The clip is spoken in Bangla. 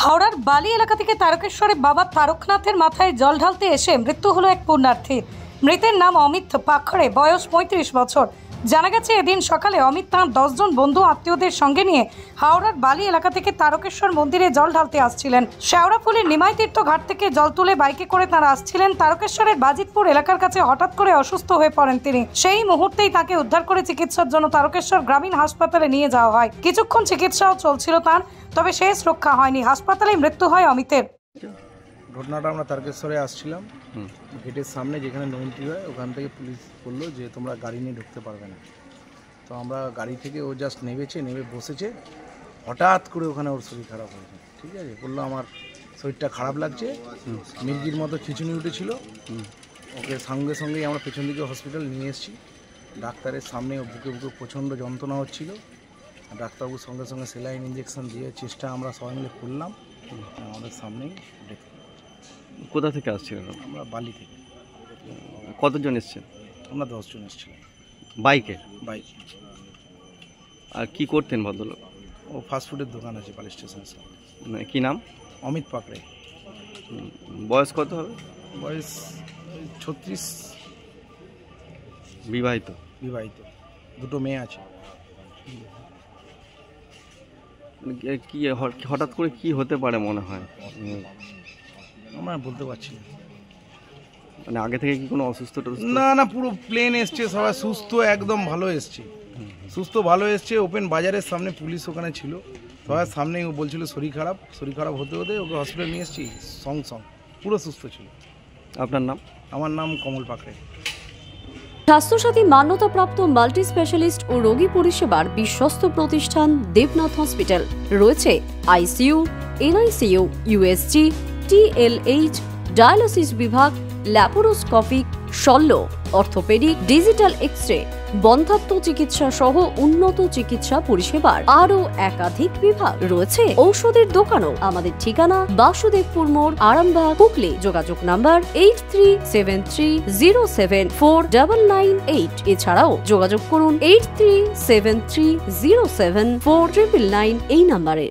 হাওড়ার বালি এলাকা থেকে তারকেশ্বরে বাবা তারকনাথের মাথায় জল ঢালতে এসে মৃত্যু হলো এক পুণ্যার্থীর। মৃতের নাম অমিত পাখড়ে, বয়স ৩৫ বছর। জানা গেছে এদিন সকালে অমিত তাঁর 10 জন বন্ধু আত্মীয়দের সঙ্গে নিয়ে হাওড়ার বালি এলাকা থেকে তারকেশ্বর মন্দিরে জল ঢালতে আসছিলেন। শেওড়াফুলির নিমাই তীর্থ ঘাট থেকে জল তুলে বাইকে করে তাঁরা আসছিলেন। তারকেশ্বরের বাজিতপুর এলাকার কাছে হঠাৎ করে অসুস্থ হয়ে পড়েন তিনি। সেই মুহূর্তেই তাকে উদ্ধার করে চিকিৎসার জন্য তারকেশ্বর গ্রামীণ হাসপাতালে নিয়ে যাওয়া হয়। কিছুক্ষণ চিকিৎসাও চলছিল তার, তবে শেষ রক্ষা হয়নি। হাসপাতালে মৃত্যু হয় অমিতের। ঘটনাটা আমরা তারকেশ্বরে আসছিলাম, গেটের সামনে যেখানে নৌন্টি হয় ওখান থেকে পুলিশ বললো যে তোমরা গাড়ি নিয়ে ঢুকতে পারবে না। তো আমরা গাড়ি থেকে ও জাস্ট নেমে বসেছে, হঠাৎ করে ওখানে ওর শরীর খারাপ হয়েছে। ঠিক আছে, বললো আমার শরীরটা খারাপ লাগছে, মির্গির মতো খিচুনি উঠেছিল। ওকে সঙ্গে সঙ্গেই আমরা পেছন দিকে হসপিটাল নিয়ে এসেছি। ডাক্তারের সামনে ও বুকে প্রচণ্ড যন্ত্রণা হচ্ছিল। ডাক্তারবাবু সঙ্গে সঙ্গে সেলাইন ইঞ্জেকশন দিয়ে চেষ্টা আমরা সবাই মিলে করলাম। আমাদের সামনেই দেখতে। কোথা থেকে আসছিলেন? আমরা বালি থেকে। কতজন এসছেন? আমরা 10 জন এসেছিলাম বাইকে। বাইক। আর কি করতেন ভদ্রলোক? ও ফাস্টফুডের দোকান আছে পালি স্টেশনের সামনে। কি নাম? অমিত পাখড়ে। বয়স কত হবে? বয়স 36। বিবাহিত? বিবাহিত, 2 মেয়ে আছে। কি হঠাৎ করে কি হতে পারে মনে হয়? আমরা বলতে পারছি না। মানে আগে থেকে কি কোনো অসুস্থ? না, পুরো প্লেন এসছে, সবাই সুস্থ, একদম ভালো এসছে, ভালো এসছে। ওপেন বাজারের সামনে পুলিশ ওখানে ছিল, সবার সামনেই ও বলছিল শরীর খারাপ হতে হতে ওকে হসপিটাল নিয়ে এসেছি। পুরো সুস্থ ছিল। আপনার নাম? আমার নাম কমল পাখড়ে। স্বাস্থ্যসাথী মান্যতাপ্রাপ্ত মাল্টি স্পেশালিস্ট ও রোগী পরিষেবার বিশ্বস্ত প্রতিষ্ঠান দেবনাথ হসপিটাল। রয়েছে ICU, NICU, USG, TLH, dialysis বিভাগ, ল্যাপারোস্কোপিক, শল্য, অর্থোপেডিক, ডিজিটাল এক্স-রে, বন্ধ্যাত্ব চিকিৎসা সহ উন্নত চিকিৎসা পরিষেবার আরও একাধিক বিভাগ। রয়েছে ঔষধের দোকানও। আমাদের ঠিকানা বাসুদেবপুর মোড়, আরামবাগ, হুগলি। যোগাযোগ নাম্বার 8373074998। এছাড়াও যোগাযোগ করুন 8373074999 এই নাম্বারে।